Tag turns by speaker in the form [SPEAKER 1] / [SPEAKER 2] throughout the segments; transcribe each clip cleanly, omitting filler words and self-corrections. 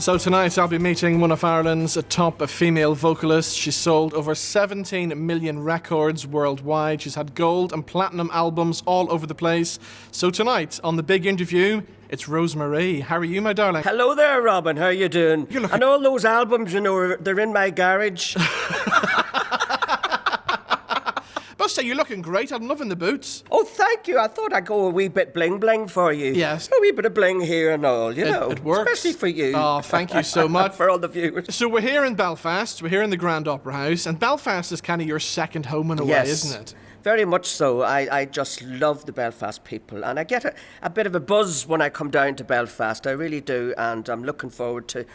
[SPEAKER 1] So tonight I'll be meeting one of Ireland's top female vocalists. She's sold over 17 million records worldwide. She's had gold and platinum albums all over the place. So tonight on The Big Interview, it's Rosemary. How are you, my darling?
[SPEAKER 2] Hello there, Robin. How are you doing?
[SPEAKER 1] You're looking...
[SPEAKER 2] And all those albums, you know, they're in my garage.
[SPEAKER 1] Must say, you're looking great. I'm loving the boots.
[SPEAKER 2] Oh, thank you. I thought I'd go a wee bit bling-bling for you.
[SPEAKER 1] Yes.
[SPEAKER 2] A wee bit of bling here and all, you know.
[SPEAKER 1] It works.
[SPEAKER 2] Especially for you.
[SPEAKER 1] Oh, thank you so much.
[SPEAKER 2] For all the viewers.
[SPEAKER 1] So we're here in Belfast. We're here in the Grand Opera House. And Belfast is kind of your second home in a way, isn't it?
[SPEAKER 2] Very much so. I just love the Belfast people. And I get a bit of a buzz when I come down to Belfast. I really do. And I'm looking forward to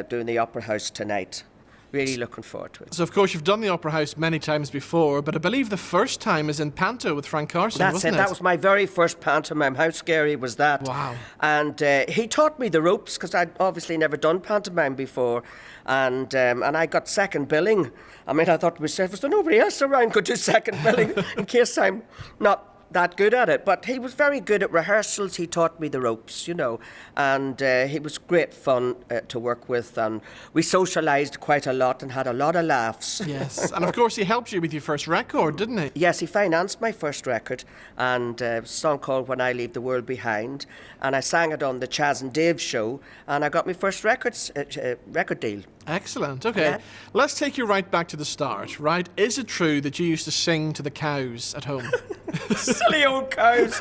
[SPEAKER 2] doing the Opera House tonight. Really looking forward to it.
[SPEAKER 1] So, of course, you've done the Opera House many times before, but I believe the first time is in Panto with Frank Carson, wasn't it?
[SPEAKER 2] That was my very first pantomime. How scary was that?
[SPEAKER 1] Wow.
[SPEAKER 2] And he taught me the ropes, because I'd obviously never done pantomime before. And I got second billing. I mean, I thought to myself, is there nobody else around could do second billing in case I'm not that good at it? But he was very good at rehearsals. He taught me the ropes, you know, and he was great fun to work with, and we socialised quite a lot and had a lot of laughs.
[SPEAKER 1] Yes, and of course he helped you with your first record, didn't he?
[SPEAKER 2] Yes, he financed my first record, and a song called When I Leave the World Behind, and I sang it on the Chaz and Dave show, and I got my first record deal.
[SPEAKER 1] Excellent. Okay,
[SPEAKER 2] Yeah.
[SPEAKER 1] Let's take you right back to the start, right? Is it true that you used to sing to the cows at home?
[SPEAKER 2] Silly old cows.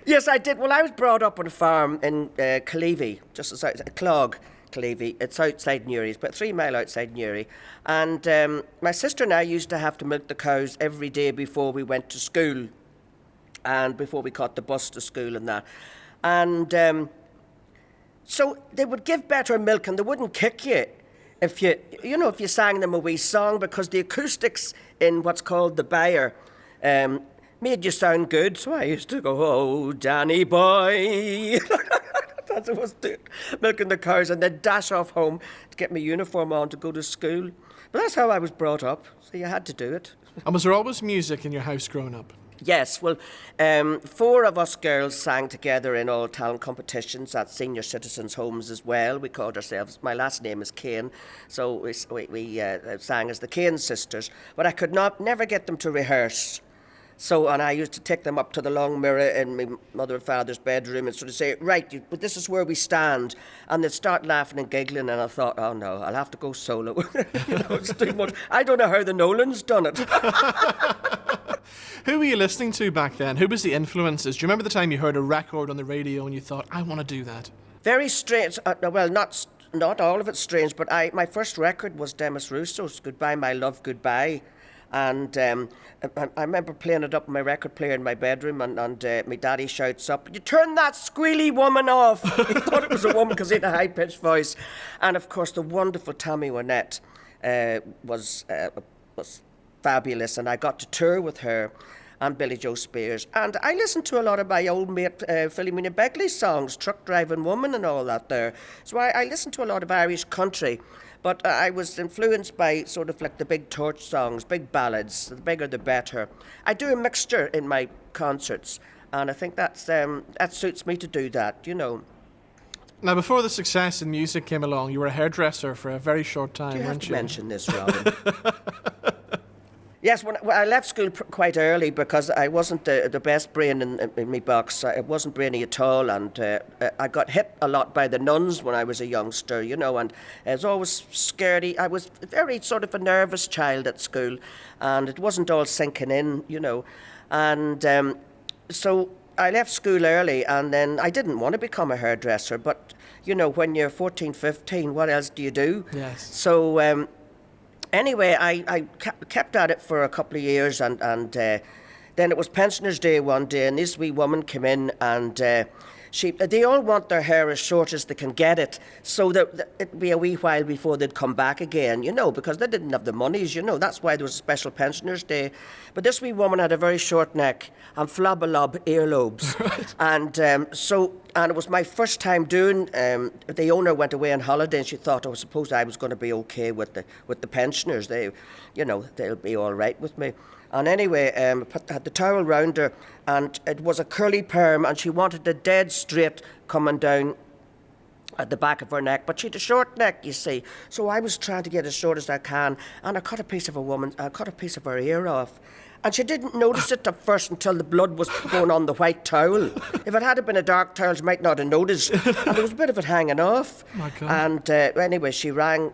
[SPEAKER 2] Yes, I did. Well, I was brought up on a farm in Clevey, just outside Clog, Clevey. It's outside Newry, it's about 3 miles outside Newry. And my sister and I used to have to milk the cows every day before we went to school, and before we caught the bus to school and that. And so they would give better milk, and they wouldn't kick you if you sang them a wee song, because the acoustics in what's called the byre made you sound good. So I used to go, oh, Danny boy. That's what I was doing, milking the cows, and then dash off home to get my uniform on to go to school. But that's how I was brought up, so you had to do it.
[SPEAKER 1] And was there always music in your house growing up?
[SPEAKER 2] Yes, well, 4 of us girls sang together in all talent competitions at senior citizens' homes as well. We called ourselves, my last name is Kane, so we sang as the Kane sisters. But I could never get them to rehearse. And I used to take them up to the long mirror in my mother and father's bedroom and sort of say, right, but this is where we stand. And they'd start laughing and giggling, and I thought, oh no, I'll have to go solo. It's too much. I don't know how the Nolans done it.
[SPEAKER 1] Who were you listening to back then? Who was the influences? Do you remember the time you heard a record on the radio and you thought, I want to do that? Very
[SPEAKER 2] strange. Well, not all of it strange, but my first record was Demis Rousseau's Goodbye, My Love, Goodbye. And I remember playing it up on my record player in my bedroom, and my daddy shouts up, you turn that squealy woman off. He thought it was a woman because he had a high-pitched voice. And, of course, the wonderful Tammy Wynette was fabulous, and I got to tour with her and Billy Joe Spears. And I listened to a lot of my old mate Philomena Begley's songs, Truck Driving Woman and all that there. So I listened to a lot of Irish country. But I was influenced by sort of like the big torch songs, big ballads. The bigger the better. I do a mixture in my concerts, and I think that suits me to do that, you know.
[SPEAKER 1] Now, before the success in music came along, you were a hairdresser for a very short time, weren't you?
[SPEAKER 2] You have to mention this, Robin. Yes, when I left school quite early because I wasn't the best brain in my box. I wasn't brainy at all, and I got hit a lot by the nuns when I was a youngster, you know, and I was always scaredy. I was very sort of a nervous child at school, and it wasn't all sinking in, you know. And so I left school early, and then I didn't want to become a hairdresser, but, you know, when you're 14, 15, what else do you do?
[SPEAKER 1] Yes.
[SPEAKER 2] So... Anyway, I kept at it for a couple of years, and then it was Pensioners' Day one day, and this wee woman came in, and they all want their hair as short as they can get it, so that it'd be a wee while before they'd come back again, you know, because they didn't have the monies, you know. That's why there was a special Pensioners' Day. But this wee woman had a very short neck and flabalob earlobes. Right. And it was my first time doing. The owner went away on holiday, and she thought, I suppose I was going to be okay with the pensioners. They'll be all right with me. And anyway, had the towel round her, and it was a curly perm, and she wanted it dead straight coming down at the back of her neck, but she had a short neck, you see. So I was trying to get as short as I can, and I cut a piece of her ear off. And she didn't notice it at first until the blood was going on the white towel. If it had been a dark towel, she might not have noticed. And there was a bit of it hanging off.
[SPEAKER 1] Oh my God.
[SPEAKER 2] And anyway, she ran,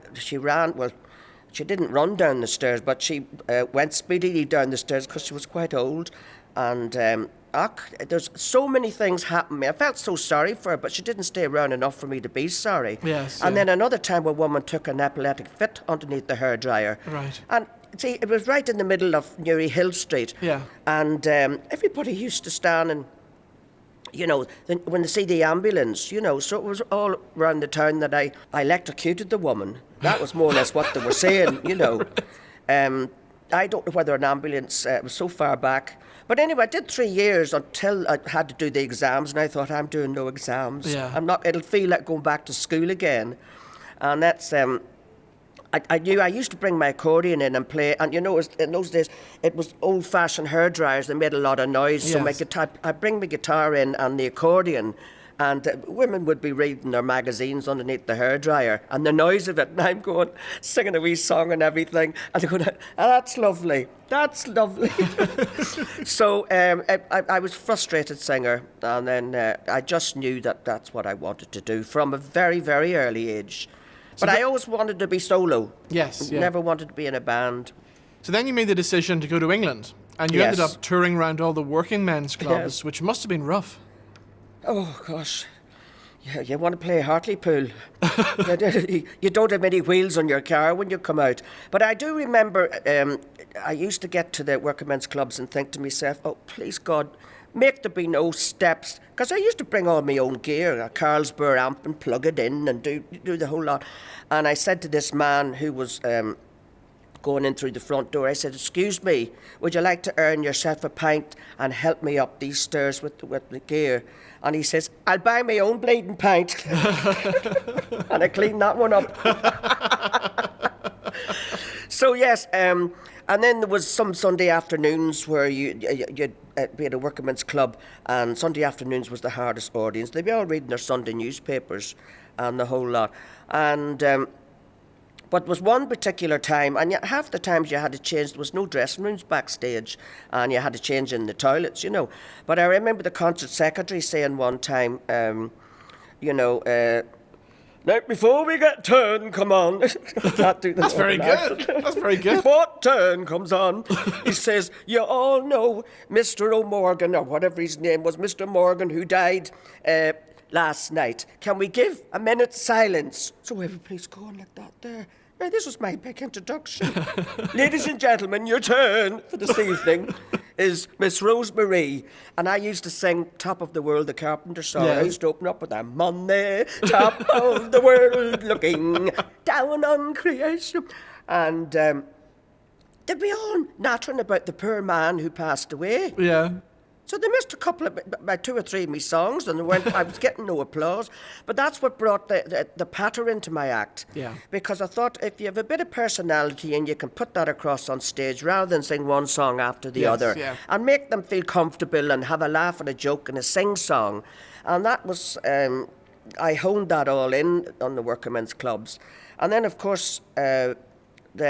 [SPEAKER 2] well, she didn't run down the stairs, but she went speedily down the stairs because she was quite old. And there's so many things happening. I felt so sorry for her, but she didn't stay around enough for me to be sorry.
[SPEAKER 1] Yes.
[SPEAKER 2] And then another time a woman took an epileptic fit underneath the hairdryer.
[SPEAKER 1] Right.
[SPEAKER 2] And see, it was right in the middle of Newry Hill Street.
[SPEAKER 1] Yeah.
[SPEAKER 2] And everybody used to stand and, when they see the ambulance, so it was all around the town that I electrocuted the woman. That was more or less what they were saying, I don't know whether an ambulance was so far back. But anyway, I did 3 years until I had to do the exams, and I thought, I'm doing no exams.
[SPEAKER 1] Yeah.
[SPEAKER 2] It'll feel like going back to school again. And that's, I knew I used to bring my accordion in and play, and in those days, it was old-fashioned hair dryers that made a lot of noise.
[SPEAKER 1] Yes.
[SPEAKER 2] So I'd bring my guitar in and the accordion, and women would be reading their magazines underneath the hairdryer, and the noise of it, and I'm going, singing a wee song and everything, and they're going, that's lovely, that's lovely. So I was a frustrated singer, and then I just knew that that's what I wanted to do from a very, very early age. But I always wanted to be solo.
[SPEAKER 1] Yes. Yeah.
[SPEAKER 2] Never wanted to be in a band.
[SPEAKER 1] So then you made the decision to go to England, and you ended up touring around all the working men's clubs, which must have been rough.
[SPEAKER 2] Oh, gosh. Yeah, you want to play Hartlepool. You don't have any wheels on your car when you come out. But I do remember I used to get to the working men's clubs and think to myself, oh, please God, make there be no steps. Because I used to bring all my own gear, a Carlsberg amp, and plug it in and do the whole lot. And I said to this man who was going in through the front door, I said, excuse me, would you like to earn yourself a pint and help me up these stairs with the gear? And he says, I'll buy my own bleeding pint. And I cleaned that one up. So yes, and then there was some Sunday afternoons where you'd be at a workman's club, and Sunday afternoons was the hardest audience. They'd be all reading their Sunday newspapers and the whole lot. And but was one particular time, and half the times you had to change, there was no dressing rooms backstage, and you had to change in the toilets, But I remember the concert secretary saying one time, now, before we get turn, come on.
[SPEAKER 1] That's very good. That's very good.
[SPEAKER 2] Before turn comes on, he says, you all know Mr. O'Morgan, or whatever his name was, Mr. Morgan, who died last night. Can we give a minute's silence? So everybody's going like that there. Now, this was my big introduction. Ladies and gentlemen, your turn for this evening is Miss Rosemary. And I used to sing Top of the World, the Carpenter song.
[SPEAKER 1] Yes.
[SPEAKER 2] I used to open up with I'm on the top of the world looking down on creation. And they'd be all nattering about the poor man who passed away.
[SPEAKER 1] Yeah.
[SPEAKER 2] So they missed a couple of, about 2 or 3 of my songs, and I was getting no applause. But that's what brought the patter into my act.
[SPEAKER 1] Yeah.
[SPEAKER 2] Because I thought if you have a bit of personality and you can put that across on stage rather than sing one song after the other,
[SPEAKER 1] yeah.
[SPEAKER 2] and make them feel comfortable and have a laugh and a joke and a sing-song. And that was, I honed that all in on the working men's clubs. And then, of course, then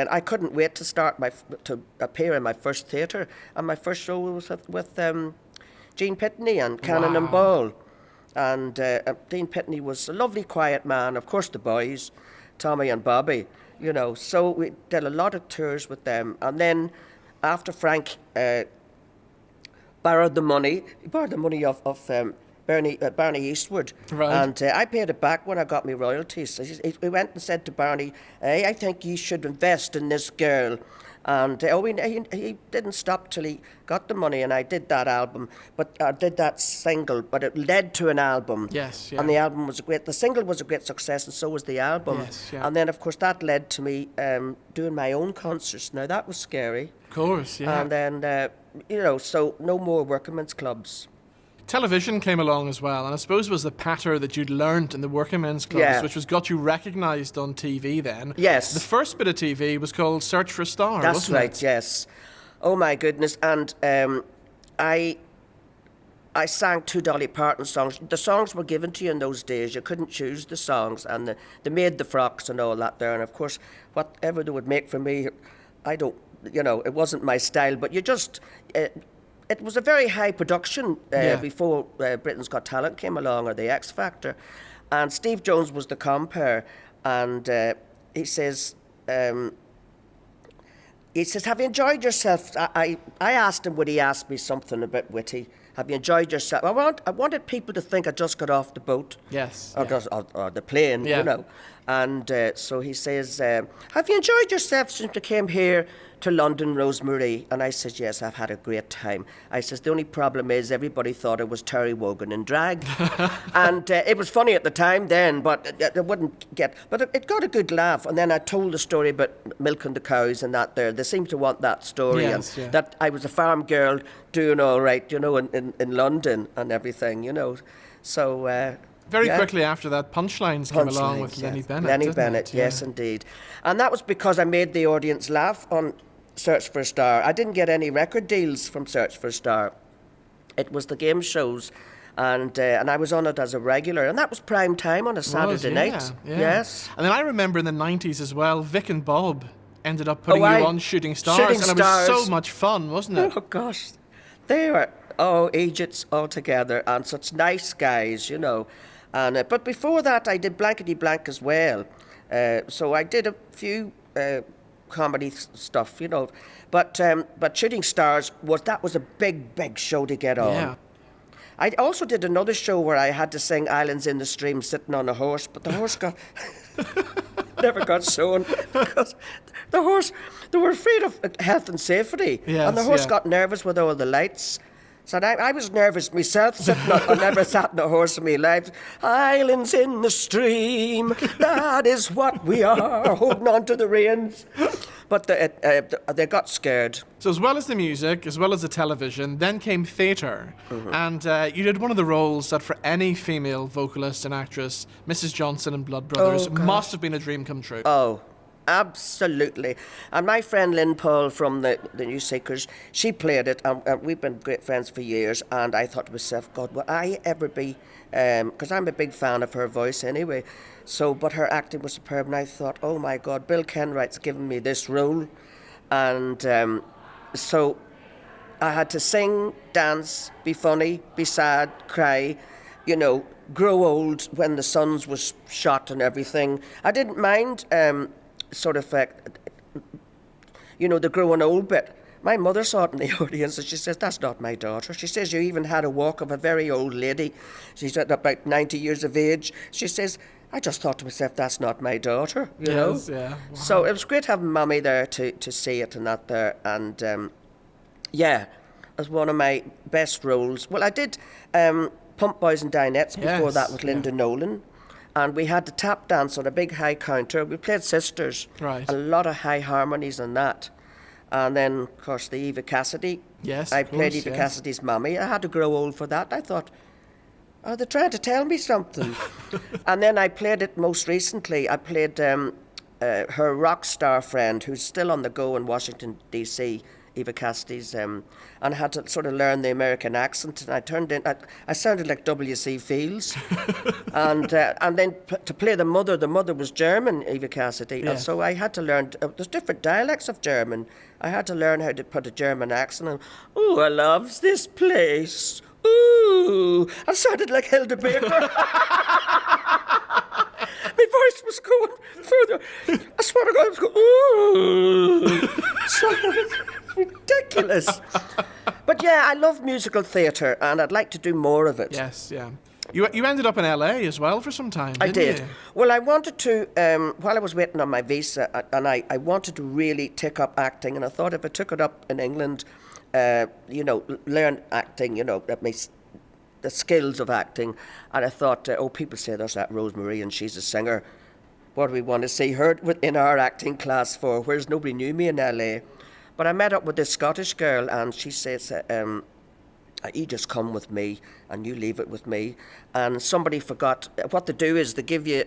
[SPEAKER 2] I couldn't wait to appear in my first theatre, and my first show was with Jean Pitney and Cannon and Ball. And Dean Pitney was a lovely, quiet man. Of course, the boys, Tommy and Bobby, So we did a lot of tours with them. And then after Frank borrowed the money, he borrowed the money of Barney Eastwood.
[SPEAKER 1] Right.
[SPEAKER 2] And I paid it back when I got my royalties. We went and said to Barney, hey, I think you should invest in this girl. And he didn't stop till he got the money, and I did that album, but I did that single, but it led to an album.
[SPEAKER 1] Yes, yeah.
[SPEAKER 2] And the album was the single was a great success, and so was the album.
[SPEAKER 1] Yes, yeah.
[SPEAKER 2] And then, of course, that led to me doing my own concerts. Now, that was scary.
[SPEAKER 1] Of course, yeah.
[SPEAKER 2] And then, so no more working men's clubs.
[SPEAKER 1] Television came along as well, and I suppose it was the patter that you'd learnt in the working men's clubs,
[SPEAKER 2] Yeah.
[SPEAKER 1] which was got you recognised on TV then.
[SPEAKER 2] Yes.
[SPEAKER 1] The first bit of TV was called Search for a Star,
[SPEAKER 2] That's
[SPEAKER 1] wasn't
[SPEAKER 2] right,
[SPEAKER 1] it?
[SPEAKER 2] yes. Oh, my goodness. And I I sang 2 Dolly Parton songs. The songs were given to you in those days. You couldn't choose the songs, and they made the frocks and all that there. And of course, whatever they would make for me, I don't, it wasn't my style. But you just, it was a very high production before Britain's Got Talent came along, or the X Factor. And Steve Jones was the compere, and he says, have you enjoyed yourself? I asked him, would he ask me something a bit witty? Have you enjoyed yourself? I wanted people to think I just got off the boat.
[SPEAKER 1] Yes.
[SPEAKER 2] Or the plane,
[SPEAKER 1] Yeah.
[SPEAKER 2] And so he says, have you enjoyed yourself since you came here to London, Rosemary? And I says, yes, I've had a great time. I says, the only problem is everybody thought it was Terry Wogan in drag. And it was funny at the time then, but it wouldn't get... But it got a good laugh. And then I told the story about milking the cows and that there. They seemed to want that story.
[SPEAKER 1] Yes,
[SPEAKER 2] and that I was a farm girl doing all right, in London and everything, So...
[SPEAKER 1] Very quickly after that, Punchlines came along with Lenny Bennett.
[SPEAKER 2] Lenny Bennett, yes, indeed. And that was because I made the audience laugh on Search for a Star. I didn't get any record deals from Search for a Star. It was the game shows, and I was on it as a regular, and that was prime time on a Saturday night.
[SPEAKER 1] Yeah.
[SPEAKER 2] Yes.
[SPEAKER 1] And then I remember in the 90s as well, Vic and Bob ended up putting you on Shooting Stars,
[SPEAKER 2] Shooting
[SPEAKER 1] and
[SPEAKER 2] Stars.
[SPEAKER 1] it was so much fun, wasn't it?
[SPEAKER 2] Oh, gosh. They were, Egypts all together, and such nice guys, And but before that, I did Blankety Blank as well. So I did a few comedy stuff, But Shooting Stars was a big show to get on.
[SPEAKER 1] Yeah.
[SPEAKER 2] I also did another show where I had to sing Islands in the Stream sitting on a horse, but the horse never got shown because the horse, they were afraid of health and safety.
[SPEAKER 1] Yes,
[SPEAKER 2] and the horse got nervous with all the lights. So I was nervous myself, sitting on, I never sat on a horse in my life. Islands in the stream, that is what we are, holding on to the reins. But they got scared.
[SPEAKER 1] So as well as the music, as well as the television, then came theatre. And you did one of the roles that for any female vocalist and actress, Mrs. Johnson in Blood Brothers, must have been a dream come true.
[SPEAKER 2] Oh, absolutely. And my friend Lynn Paul from the New Seekers, she played it, and we've been great friends for years, and I thought to myself, God, will I ever be, because I'm a big fan of her voice anyway, but her acting was superb, and I thought, oh my God, Bill Kenwright's given me this role, and so I had to sing, dance, be funny, be sad, cry, grow old when the sun was shot and everything. I didn't mind the growing old bit. My mother saw it in the audience and she says, that's not my daughter. She says, you even had a walk of a very old lady. She's at about 90 years of age. She says, I just thought to myself, that's not my daughter,
[SPEAKER 1] Yes, yeah. Wow.
[SPEAKER 2] So it was great having Mummy there to see it and that there. And it was one of my best roles. Well, I did Pump Boys and Dinettes before that with Linda Nolan. And we had the tap dance on a big high counter. We played Sisters.
[SPEAKER 1] Right.
[SPEAKER 2] A lot of high harmonies on that. And then, of course, the Eva Cassidy.
[SPEAKER 1] Yes,
[SPEAKER 2] I
[SPEAKER 1] of
[SPEAKER 2] played
[SPEAKER 1] course,
[SPEAKER 2] Eva Cassidy's mummy. I had to grow old for that. I thought, are they trying to tell me something? And then I played it most recently. I played her rock star friend who's still on the go in Washington, D.C., Eva Cassidy's, and I had to sort of learn the American accent, and I sounded like W.C. Fields, and then to play the mother was German, Eva Cassidy, and so I had to learn, there's different dialects of German, I had to learn how to put a German accent, and, oh, I loves this place, ooh, I sounded like Hilda Baker. My voice was going further. I swear to God, I was going, ooh. So it's ridiculous. But yeah, I love musical theatre, and I'd like to do more of it.
[SPEAKER 1] Yes, yeah. You ended up in LA as well for some time, didn't
[SPEAKER 2] I did.
[SPEAKER 1] you?
[SPEAKER 2] Well, I wanted to, while I was waiting on my visa, and I wanted to really take up acting, and I thought if I took it up in England, learn acting, the skills of acting, and I thought, people say there's that Rosemary and she's a singer. What do we want to see her in our acting class for? Whereas nobody knew me in LA. But I met up with this Scottish girl, and she says, you just come with me and you leave it with me. And somebody forgot. What they do is they give you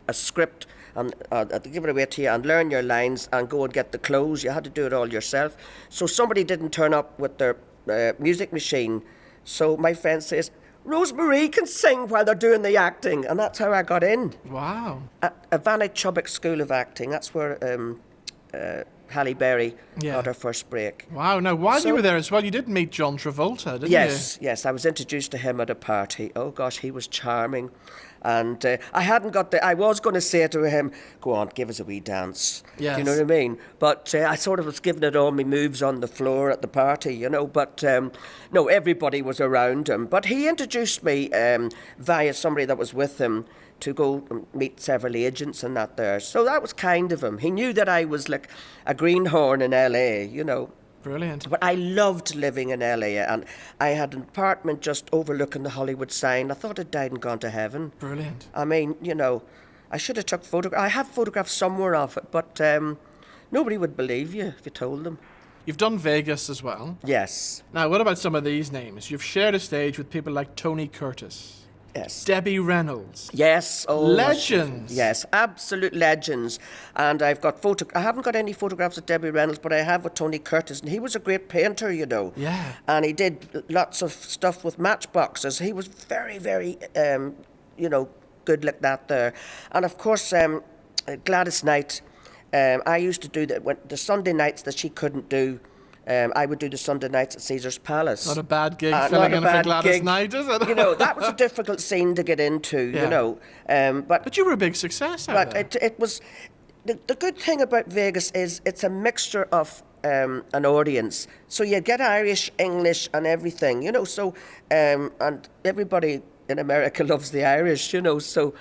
[SPEAKER 2] a script, and they give it away to you, and learn your lines and go and get the clothes. You had to do it all yourself. So somebody didn't turn up with their music machine So my friend says, Rosemarie can sing while they're doing the acting. And that's how I got in.
[SPEAKER 1] Wow.
[SPEAKER 2] At Vanna Chubbuck School of Acting. That's where Halle Berry got her first break.
[SPEAKER 1] Wow. Now, while you were there as well, you did meet John Travolta, didn't you?
[SPEAKER 2] Yes. I was introduced to him at a party. Oh, gosh, he was charming. And I was going to say to him, go on, give us a wee dance.
[SPEAKER 1] Yes.
[SPEAKER 2] Do you know what I mean? But I sort of was giving it all my moves on the floor at the party, you know. But no, everybody was around him. But he introduced me via somebody that was with him to go and meet several agents and that there. So that was kind of him. He knew that I was like a greenhorn in LA, you know.
[SPEAKER 1] Brilliant.
[SPEAKER 2] But I loved living in LA, and I had an apartment just overlooking the Hollywood sign. I thought I'd died and gone to heaven.
[SPEAKER 1] Brilliant.
[SPEAKER 2] I mean, you know, I should have took photographs. I have photographs somewhere of it, but nobody would believe you if you told them.
[SPEAKER 1] You've done Vegas as well.
[SPEAKER 2] Yes.
[SPEAKER 1] Now, what about some of these names? You've shared a stage with people like Tony Curtis.
[SPEAKER 2] Yes.
[SPEAKER 1] Debbie Reynolds.
[SPEAKER 2] Yes. Oh,
[SPEAKER 1] legends.
[SPEAKER 2] Yes, absolute legends. And I've got I haven't got any photographs of Debbie Reynolds, but I have with Tony Curtis, and he was a great painter, you know.
[SPEAKER 1] Yeah.
[SPEAKER 2] And he did lots of stuff with matchboxes. He was very, very, you know, good like that there. And of course, Gladys Knight. I used to do the Sunday nights that she couldn't do. I would do the Sunday nights at Caesar's Palace.
[SPEAKER 1] Not a bad gig filling in for Gladys Knight, is it?
[SPEAKER 2] You know, that was a difficult scene to get into, you know.
[SPEAKER 1] But you were a big success out there.
[SPEAKER 2] It was... The good thing about Vegas is it's a mixture of an audience. So you get Irish, English and everything, you know. So, and everybody in America loves the Irish, you know. So...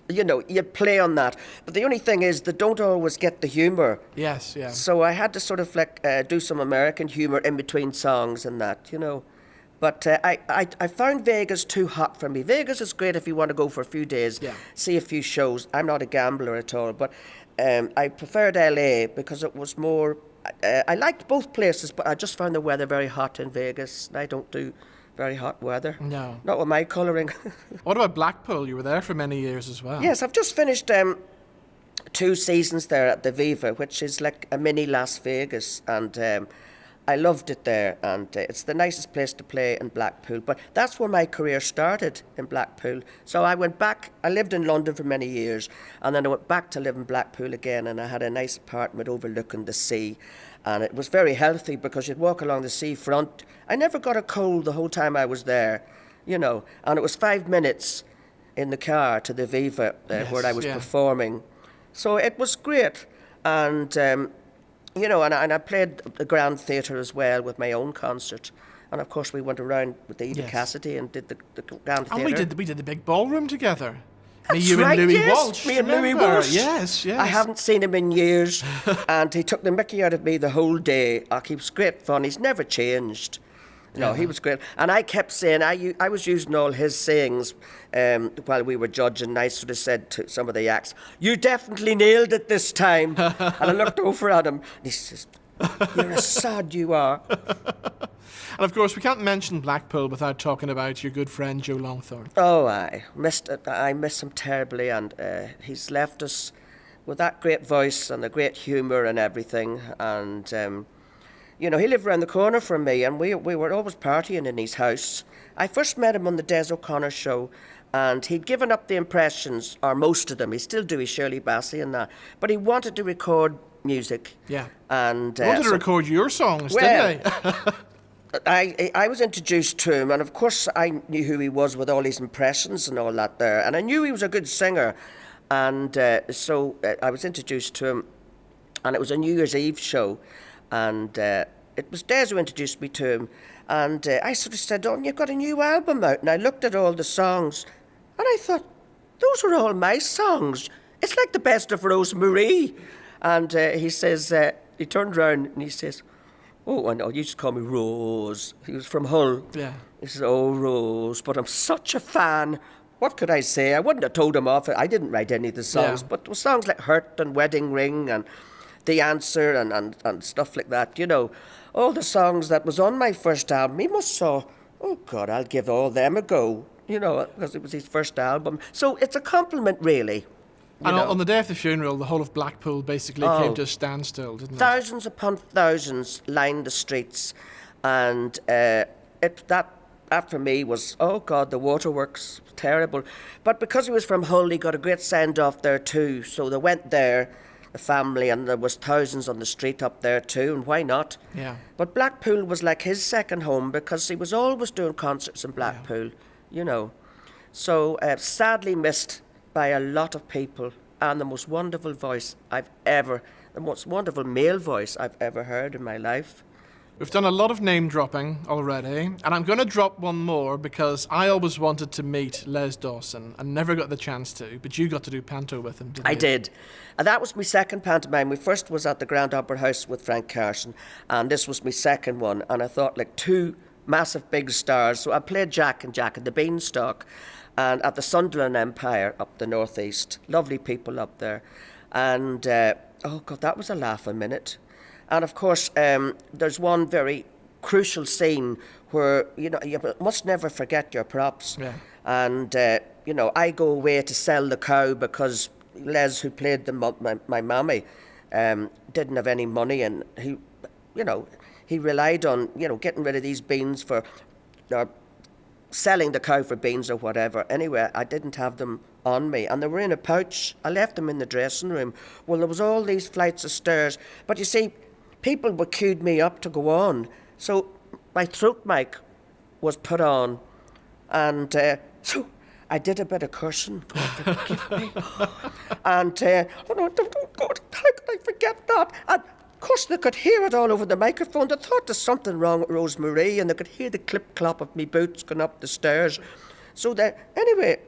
[SPEAKER 2] you know, you play on that. But the only thing is they don't always get the humour.
[SPEAKER 1] Yes, yeah.
[SPEAKER 2] So I had to sort of like do some American humour in between songs and that, you know. But I found Vegas too hot for me. Vegas is great if you want to go for a few days, see a few shows. I'm not a gambler at all, but I preferred LA because it was more... I liked both places, but I just found the weather very hot in Vegas. I don't do... very hot weather.
[SPEAKER 1] No.
[SPEAKER 2] Not with my colouring.
[SPEAKER 1] What about Blackpool? You were there for many years as well.
[SPEAKER 2] Yes, I've just finished 2 seasons there at the Viva, which is like a mini Las Vegas, and I loved it there, and it's the nicest place to play in Blackpool. But that's where my career started, in Blackpool. So I went back, I lived in London for many years, and then I went back to live in Blackpool again, and I had a nice apartment overlooking the sea. And it was very healthy because you'd walk along the seafront. I never got a cold the whole time I was there, you know. And it was 5 minutes in the car to the Viva where I was performing. So it was great. And, you know, and I played the Grand Theatre as well with my own concert. And, of course, we went around with Eva Cassidy and did the Grand Theatre.
[SPEAKER 1] And we did the big ballroom together.
[SPEAKER 2] That's
[SPEAKER 1] you
[SPEAKER 2] right,
[SPEAKER 1] and Louis
[SPEAKER 2] yes.
[SPEAKER 1] Walsh.
[SPEAKER 2] Me and Louis Walsh.
[SPEAKER 1] Yes.
[SPEAKER 2] I haven't seen him in years, and he took the mickey out of me the whole day. He was great fun. He's never changed. No, he was great. And I kept saying, I was using all his sayings while we were judging, and I sort of said to some of the acts, you definitely nailed it this time. And I looked over at him, and he says, you're a sod, you are.
[SPEAKER 1] And of course, we can't mention Blackpool without talking about your good friend Joe Longthorne.
[SPEAKER 2] Oh, I miss him terribly, and he's left us with that great voice and the great humour and everything. And you know, he lived around the corner from me, and we were always partying in his house. I first met him on the Des O'Connor show, and he'd given up the impressions, or most of them. He still do his Shirley Bassey and that, but he wanted to record music.
[SPEAKER 1] Yeah.
[SPEAKER 2] And
[SPEAKER 1] he wanted to record your songs, didn't he?
[SPEAKER 2] I was introduced to him, and of course I knew who he was with all his impressions and all that there, and I knew he was a good singer, and so I was introduced to him, and it was a New Year's Eve show, and it was Des who introduced me to him, and I sort of said, oh, you've got a new album out, and I looked at all the songs, and I thought, those were all my songs. It's like the best of Rosemarie. And he says, he turned around and he says, oh, I know, you used to call me Rose. He was from Hull.
[SPEAKER 1] Yeah.
[SPEAKER 2] He says, oh, Rose, but I'm such a fan. What could I say? I wouldn't have told him off. I didn't write any of the songs, but there were songs like Hurt and Wedding Ring and The Answer and stuff like that, you know. All the songs that was on my first album, he must saw, oh, God, I'll give all them a go, you know, because it was his first album. So it's a compliment, really.
[SPEAKER 1] And on the day of the funeral, the whole of Blackpool basically came to a standstill, didn't it?
[SPEAKER 2] Thousands upon thousands lined the streets, and that for me was, oh God, the waterworks, terrible. But because he was from Hull, he got a great send-off there too. So they went there, the family, and there was thousands on the street up there too, and why not?
[SPEAKER 1] Yeah.
[SPEAKER 2] But Blackpool was like his second home because he was always doing concerts in Blackpool, you know. So sadly missed by a lot of people, and the most wonderful the most wonderful male voice I've ever heard in my life.
[SPEAKER 1] We've done a lot of name dropping already, and I'm going to drop one more because I always wanted to meet Les Dawson and never got the chance to, but you got to do panto with him, didn't you?
[SPEAKER 2] I did. And that was my second pantomime. My first was at the Grand Opera House with Frank Carson, and this was my second one. And I thought, like, two massive big stars. So I played Jack and the Beanstalk, and at the Sunderland Empire up the northeast. Lovely people up there. And, oh God, that was a laughing minute. And of course, there's one very crucial scene where, you know, you must never forget your props.
[SPEAKER 1] Yeah.
[SPEAKER 2] And, you know, I go away to sell the cow because Les, who played my mammy, didn't have any money, and he, you know, he relied on, you know, getting rid of these beans or selling the cow for beans or whatever. Anyway, I didn't have them on me, and they were in a pouch. I left them in the dressing room. Well, there was all these flights of stairs, but you see, people were queued me up to go on, so my throat mic was put on, and so I did a bit of cursing. God forgive me. And oh no, God, how could I forget that? And of course they could hear it all over the microphone. They thought there's something wrong with Rosemary, and they could hear the clip-clop of me boots going up the stairs. So anyway,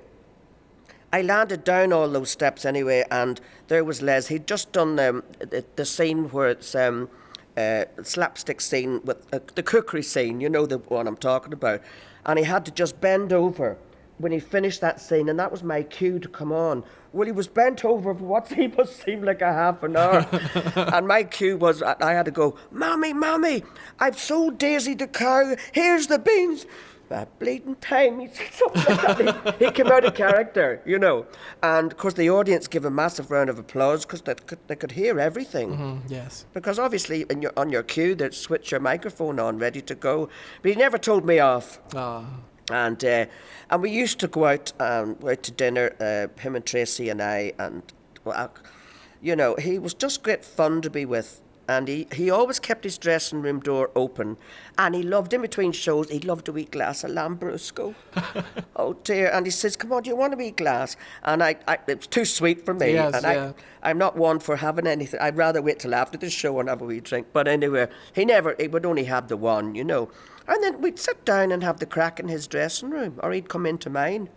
[SPEAKER 2] I landed down all those steps anyway, and there was Les. He'd just done the scene where it's slapstick scene with the cookery scene, you know the one I'm talking about. And he had to just bend over when he finished that scene, and that was my cue to come on. Well, he was bent over for what must seem like a half an hour. And my cue was, I had to go, Mommy, I've sold Daisy the cow, here's the beans. That bleeding time, he said something like that. He came out of character, you know. And of course the audience gave a massive round of applause because they could hear everything.
[SPEAKER 1] Mm-hmm, yes.
[SPEAKER 2] Because obviously on your cue they'd switch your microphone on, ready to go. But he never told me off.
[SPEAKER 1] Ah.
[SPEAKER 2] And we used to go out to dinner, him and Tracy and I, and well, you know, he was just great fun to be with. And he always kept his dressing room door open, and he loved, in between shows, he loved a wee glass of Lambrusco. Oh dear. And he says, come on, do you want a wee glass? And it was too sweet for me.
[SPEAKER 1] Yes,
[SPEAKER 2] and
[SPEAKER 1] yeah.
[SPEAKER 2] I'm not one for having anything. I'd rather wait till after the show and have a wee drink. But anyway, he would only have the one, you know. And then we'd sit down and have the crack in his dressing room, or he'd come into mine.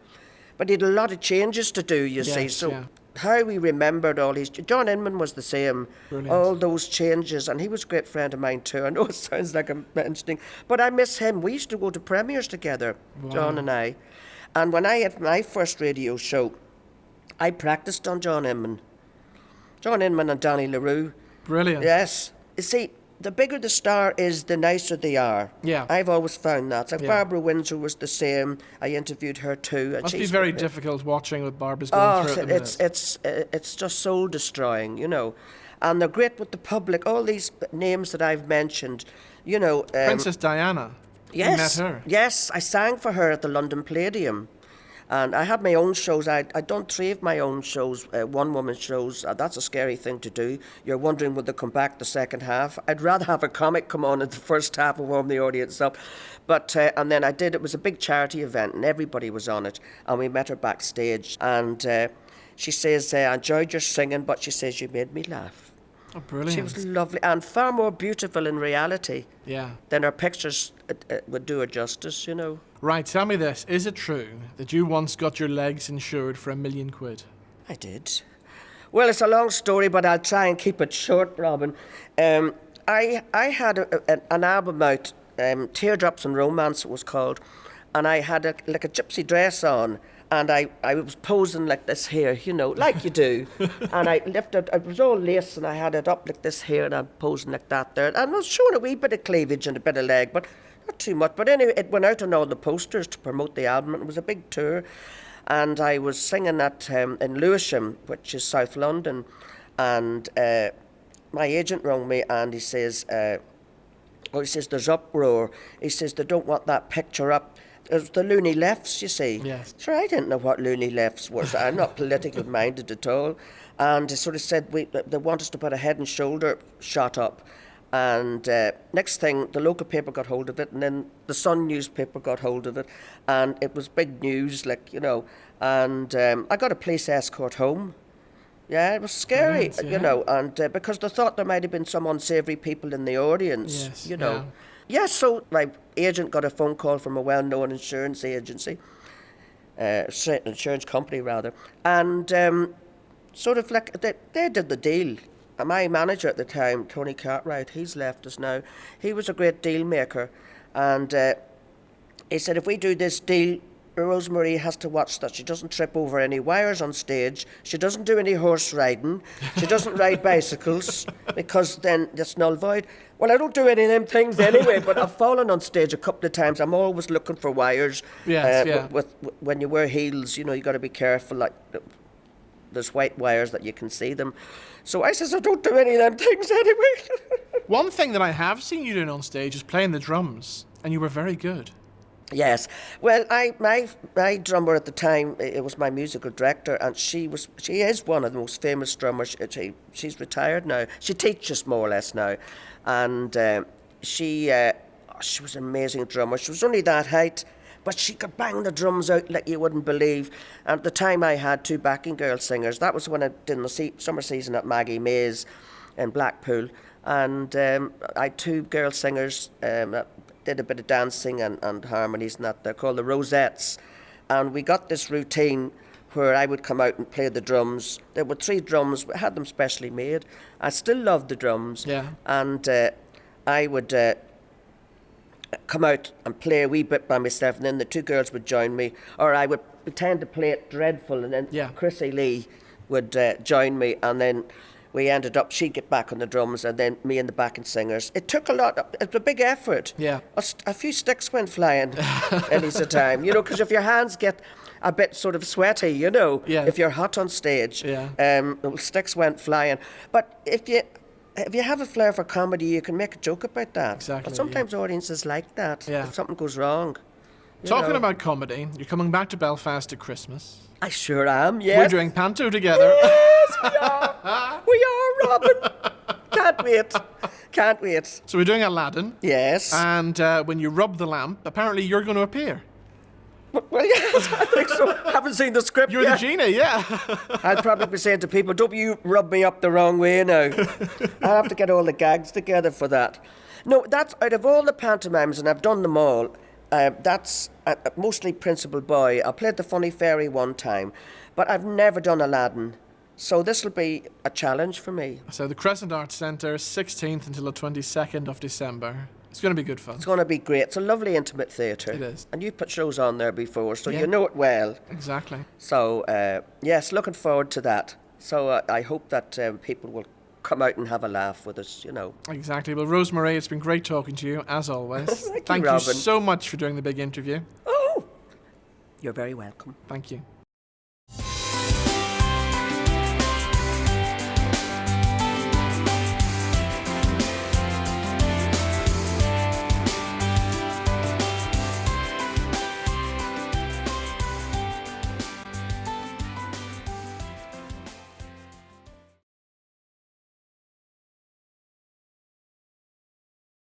[SPEAKER 2] But he had a lot of changes to do, you see. So
[SPEAKER 1] yeah.
[SPEAKER 2] how we remembered all these. John Inman was the same.
[SPEAKER 1] Brilliant.
[SPEAKER 2] All those changes, and he was a great friend of mine too. I know it sounds like I'm mentioning, but I miss him. We used to go to premieres together,
[SPEAKER 1] Wow.
[SPEAKER 2] John and I. And when I had my first radio show, I practiced on John Inman. John Inman and Danny LaRue.
[SPEAKER 1] Brilliant.
[SPEAKER 2] Yes. You see, the bigger the star is, the nicer they are.
[SPEAKER 1] Yeah.
[SPEAKER 2] I've always found that. Like
[SPEAKER 1] Yeah.
[SPEAKER 2] Barbara Windsor was the same. I interviewed her too. And
[SPEAKER 1] Must be
[SPEAKER 2] she's
[SPEAKER 1] very difficult watching with Barbara's going through it.
[SPEAKER 2] it's just soul destroying, you know. And they're great with the public. All these names that I've mentioned, you know.
[SPEAKER 1] Princess Diana.
[SPEAKER 2] Yes,
[SPEAKER 1] You met her.
[SPEAKER 2] yes, I sang for her at the London Palladium. And I had my own shows. I'd done 3 of my own shows, one-woman shows. That's a scary thing to do. You're wondering, would they come back the second half? I'd rather have a comic come on in the first half and warm the audience up. But and then it was a big charity event, and everybody was on it. And we met her backstage. And she says, I enjoyed your singing, but she says, you made me laugh.
[SPEAKER 1] Oh, brilliant.
[SPEAKER 2] She was lovely, and far more beautiful in reality
[SPEAKER 1] Yeah.
[SPEAKER 2] than her pictures would do her justice, you know.
[SPEAKER 1] Right, tell me this. Is it true that you once got your legs insured for £1 million?
[SPEAKER 2] I did. Well, it's a long story, but I'll try and keep it short, Robin. I had an album out, Teardrops and Romance it was called, and I had a gypsy dress on, and I was posing like this here, you know, like you do. And I lifted, it was all lace, and I had it up like this here, and I'm posing like that there. And I was showing a wee bit of cleavage and a bit of leg, but not too much. But anyway, it went out on all the posters to promote the album, and it was a big tour. And I was singing that in Lewisham, which is South London, and my agent rang me, and he says, Oh, he says, there's uproar. He says, they don't want that picture up. There's the loony lefts, you see.
[SPEAKER 1] Yes.
[SPEAKER 2] Sure, I didn't know what loony lefts was. I'm not politically minded at all. And he sort of said they want us to put a head and shoulder shot up. And next thing, the local paper got hold of it, and then the Sun newspaper got hold of it, and it was big news, like, you know. And I got a police escort home. Yeah, it was scary,
[SPEAKER 1] Brilliant, yeah.
[SPEAKER 2] you know, and because they thought there might have been some unsavoury people in the audience,
[SPEAKER 1] Yes,
[SPEAKER 2] you know. Yeah, so my agent got a phone call from a well-known insurance agency, insurance company rather, and sort of like they did the deal. And my manager at the time, Tony Cartwright, he's left us now. He was a great deal maker, and he said, if we do this deal, Rosemary has to watch that she doesn't trip over any wires on stage, she doesn't do any horse riding, she doesn't ride bicycles, because then it's null void. Well, I don't do any of them things anyway, but I've fallen on stage a couple of times. I'm always looking for wires.
[SPEAKER 1] Yes, yeah.
[SPEAKER 2] When you wear heels, you know, you got to be careful, like there's white wires that you can see them. So I says, I don't do any of them things anyway.
[SPEAKER 1] One thing that I have seen you doing on stage is playing the drums, and you were very good.
[SPEAKER 2] Yes. Well, my drummer at the time, it was my musical director, and she is one of the most famous drummers. She's retired now. She teaches more or less now, and she was an amazing drummer. She was only that height, but she could bang the drums out like you wouldn't believe. And at the time, I had 2 backing girl singers. That was when I did the summer season at Maggie May's in Blackpool, and I had 2 girl singers that did a bit of dancing and harmonies and that. They're called the Rosettes. And we got this routine where I would come out and play the drums. There were 3 drums. We had them specially made. I still loved the drums.
[SPEAKER 1] Yeah.
[SPEAKER 2] And I would come out and play a wee bit by myself, and then the 2 girls would join me. Or I would pretend to play it dreadful, and then Chrissy Lee would join me, and then we ended up, she'd get back on the drums, and then me and the backing singers. It took a lot, it was a big effort.
[SPEAKER 1] Yeah.
[SPEAKER 2] A few sticks went flying any time, you know, because if your hands get a bit sort of sweaty, you know, if you're hot on stage, sticks went flying. But if you have a flair for comedy, you can make a joke about that.
[SPEAKER 1] Exactly.
[SPEAKER 2] But sometimes audiences like that, if something goes wrong.
[SPEAKER 1] Talking about comedy, you're coming back to Belfast at Christmas.
[SPEAKER 2] I sure am, yes.
[SPEAKER 1] We're doing Panto together.
[SPEAKER 2] Yes, we are. We are, Robin. Can't wait. Can't wait.
[SPEAKER 1] So we're doing Aladdin.
[SPEAKER 2] Yes.
[SPEAKER 1] And when you rub the lamp, apparently you're going to appear.
[SPEAKER 2] Well, yes, I think so. Haven't seen the script
[SPEAKER 1] You're
[SPEAKER 2] yet.
[SPEAKER 1] the genie, yeah.
[SPEAKER 2] I'd probably be saying to people, don't you rub me up the wrong way now. I'll have to get all the gags together for that. No, that's out of all the pantomimes, and I've done them all, that's mostly Principal Boy. I played the Funny Fairy one time, but I've never done Aladdin. So this will be a challenge for me.
[SPEAKER 1] So the Crescent Arts Centre, 16th until the 22nd of December. It's going to be good fun.
[SPEAKER 2] It's going to be great. It's a lovely intimate theatre.
[SPEAKER 1] It is.
[SPEAKER 2] And you've put shows on there before, so you know it well.
[SPEAKER 1] Exactly.
[SPEAKER 2] So, yes, looking forward to that. So I hope that people will come out and have a laugh with us, you know.
[SPEAKER 1] Exactly. Well, Rosemary, it's been great talking to you, as always.
[SPEAKER 2] Thank you, Robin.
[SPEAKER 1] so much for doing the big interview.
[SPEAKER 2] Oh, you're very welcome.
[SPEAKER 1] Thank you.